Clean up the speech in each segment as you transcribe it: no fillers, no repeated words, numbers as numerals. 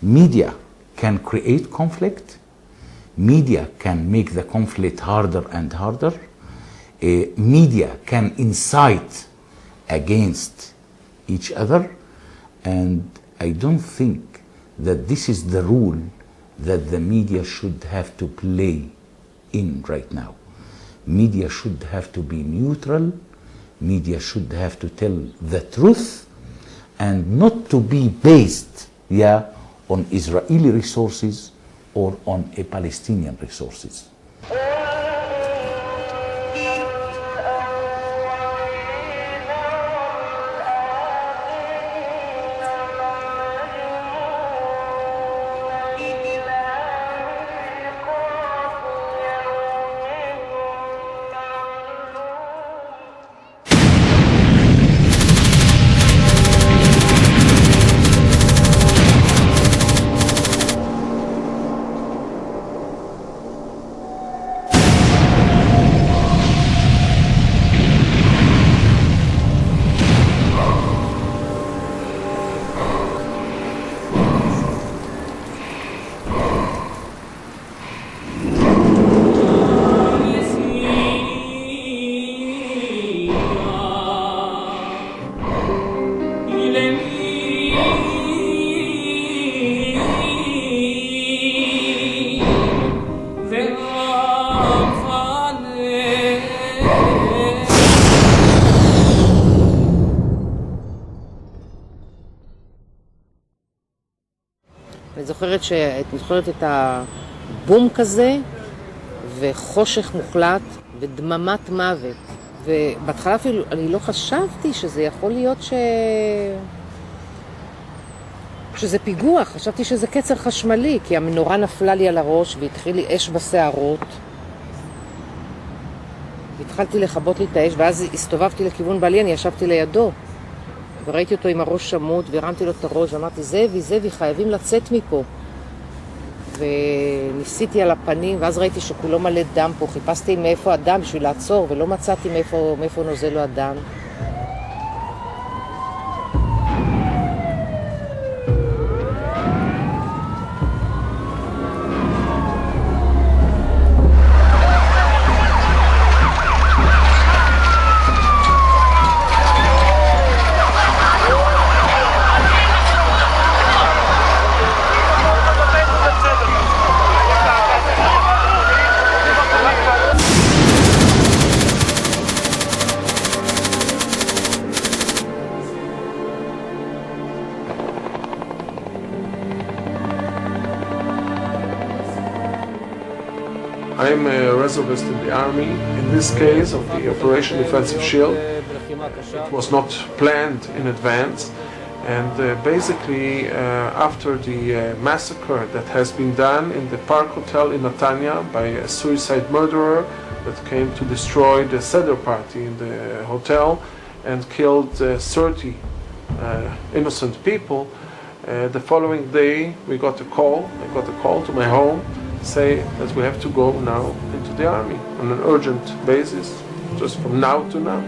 Media can create conflict. Media can make the conflict harder and harder. Media can incite against each other. And I don't think that this is the role that the media should have to play in right now. Media should have to be neutral. Media should have to tell the truth and not to be based, on Israeli resources or on a Palestinian resources. אני זוכרת את הבום כזה, וחושך מוחלט, ודממת מוות. ובהתחלה אפילו אני לא חשבתי שזה יכול להיות שזה פיגוע, חשבתי שזה קצר חשמלי, כי המנורה נפלה לי על הראש והתחיל לי אש בשערות. התחלתי לכבות לי את האש, ואז הסתובבתי לכיוון בעלי, אני ישבתי לידו. וראיתי אותו עם הראש שמות, והרמתי לו את הראש, ואמרתי, זאבי, חייבים לצאת מפה. וניסיתי על הפנים, ואז ראיתי שכולו מלא דם פה. חיפשתי מאיפה הדם בשביל לעצור, ולא מצאתי מאיפה נוזל לו הדם. I'm a reservist in the army. In this case of the Operation Defensive Shield, it was not planned in advance. And basically, after the massacre that has been done in the Park Hotel in Netanya by a suicide murderer that came to destroy the Seder party in the hotel and killed 30 innocent people, the following day we got a call. I got a call to my home, say that we have to go now into the army on an urgent basis, just from now to now.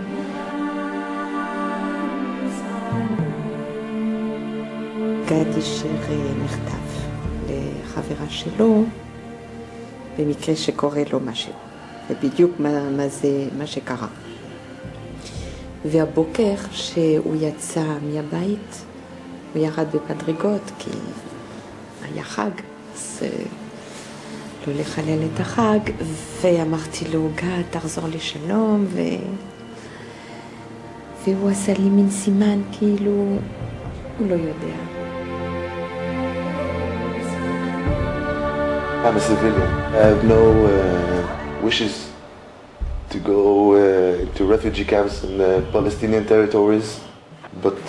גד אישר מכתב לחברה שלו במקרה שקורה לו משהו, ובדיוק מה שקרה. והבוקר שהוא יצא מהבית, הוא ירד בפדרגות כי היה חג, אז לא לחלל את החג, ואמרתי לו, גד, תחזור לשלום, והוא עשה לי מין סימן, כאילו, הוא לא יודע. I'm a civilian. I have no wishes to go to refugee camps in Palestinian territories, but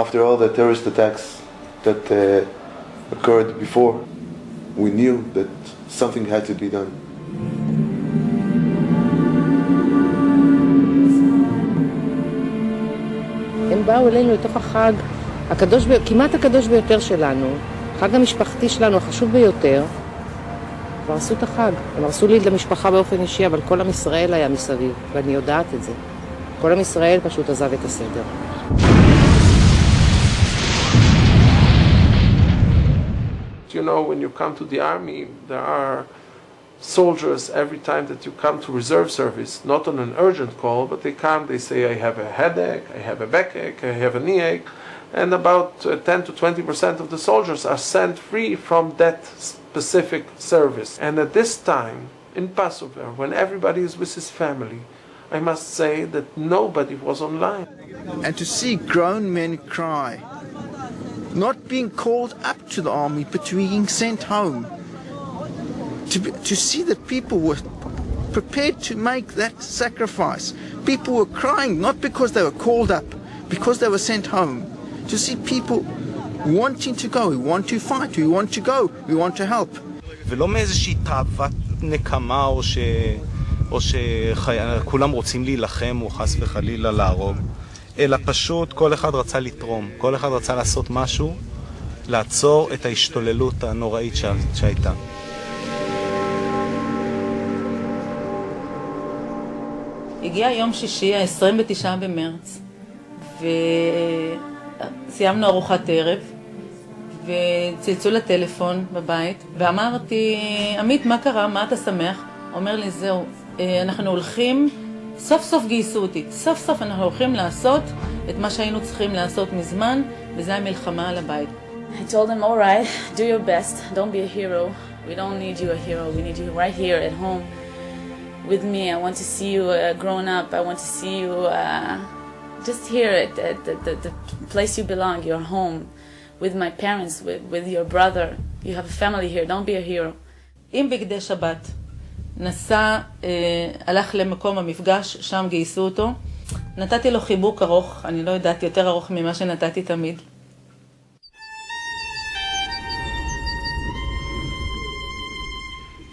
after all the terrorist attacks that occurred before, we knew that something had to be done. הם באו אלינו לתוך החג כמעט הקדוש ביותר שלנו, החג המשפחתי שלנו, החשוב ביותר, והרסו את החג. הם הרסו לי למשפחה באופן אישי, אבל כל עם ישראל היה מסביב, ואני יודעת את זה. כל עם ישראל פשוט עזב את הסדר. you know, when you come to the army, there are soldiers every time that you come to reserve service, not on an urgent call, but they come, they say, I have a headache, I have a backache, I have a knee ache, and about 10 to 20% of the soldiers are sent free from that specific service. And at this time, in Passover, when everybody is with his family, I must say that nobody was online. And to see grown men cry, not being called up to the army, but being sent home, to see that people were prepared to make that sacrifice. People were crying not because they were called up, because they were sent home. To see people wanting to go, we want to fight, we want to go, we want to help. ולא מאיזושהי תאוות נקמה או שכולם רוצים להילחם או חס וחלילה להרוג, אלא פשוט כל אחד רצה לתרום, כל אחד רצה לעשות משהו, לעצור את ההשתוללות הנוראית שהייתה. הגיע יום שישי, ה-29 במרץ, וסיימנו ארוחת ערב, וצלצו לטלפון בבית, ואמרתי, עמית, מה קרה? מה אתה שמח? אומר לי, זהו, אנחנו הולכים, סוף סוף גייסו אותי, סוף סוף אנחנו הולכים לעשות את מה שהיינו צריכים לעשות מזמן, וזה המלחמה על הבית. I told him, all right, do your best, don't be a hero. We don't need you a hero, we need you right here at home with me. I want to see you grown up, I want to see you just here at the place you belong, your home, with my parents, with your brother. You have a family here, don't be a hero. עם בגדי שבת, נסע, הלך למקום המפגש, שם גייסו אותו. נתתי לו חיבוק ארוך, אני לא יודעת, יותר ארוך ממה שנתתי תמיד.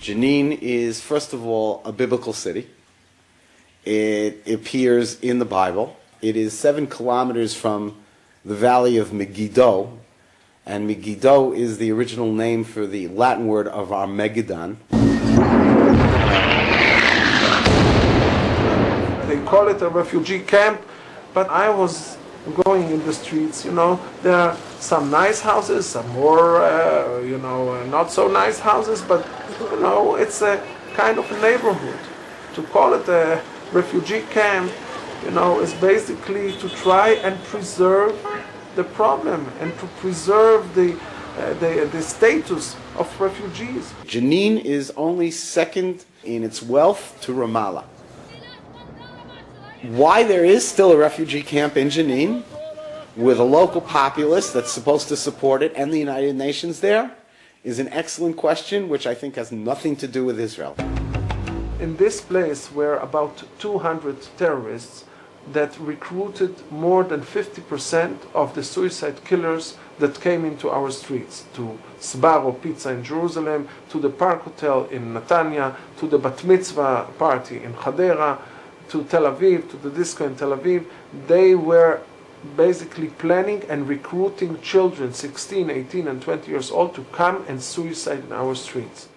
Jenine is, first of all, a biblical city. It appears in the Bible. It is 7 kilometers from the valley of Megiddo, and Megiddo is the original name for the Latin word of Armageddon. They call it a refugee camp, but I was going in the streets, you know, there are some nice houses, some more, not so nice houses, but, you know, it's a kind of a neighborhood. To call it a refugee camp, you know, is basically to try and preserve the problem and to preserve the status of refugees. Jenine is only second in its wealth to Ramallah. Why there is still a refugee camp in Jenine with a local populace that's supposed to support it and the United Nations there is an excellent question, which I think has nothing to do with Israel. In this place were about 200 terrorists that recruited more than 50% of the suicide killers that came into our streets, to Sbarro Pizza in Jerusalem, to the Park Hotel in Netanya, to the Bat Mitzvah party in Hadera, to Tel Aviv, to the disco in Tel Aviv. They were basically planning and recruiting children 16, 18 and 20 years old to come and suicide in our streets.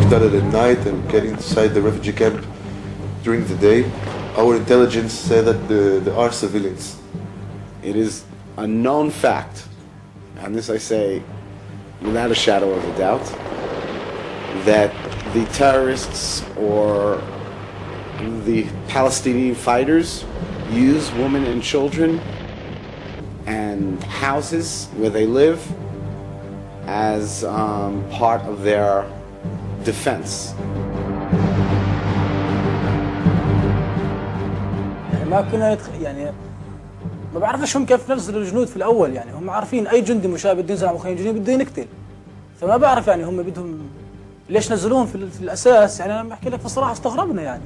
Started at night and getting inside the refugee camp during the day. Our intelligence said that there are civilians. It is a known fact, and this I say without a shadow of a doubt, that the terrorists or the Palestinian fighters use women and children and houses where they live as part of their defense. ما كنا ما بعرفش كيف نزلوا الجنود في الاول، يعني هم عارفين اي جندي مشابه بده ينزل على مخيم جنين بده ينقتل، فما بعرف يعني هم بدهم ليش نزلوهم في الاساس. يعني انا بحكي لك بصراحه استغربنا، يعني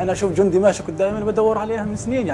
انا اشوف جندي ماشي قدامي بدور عليها من سنين يعني.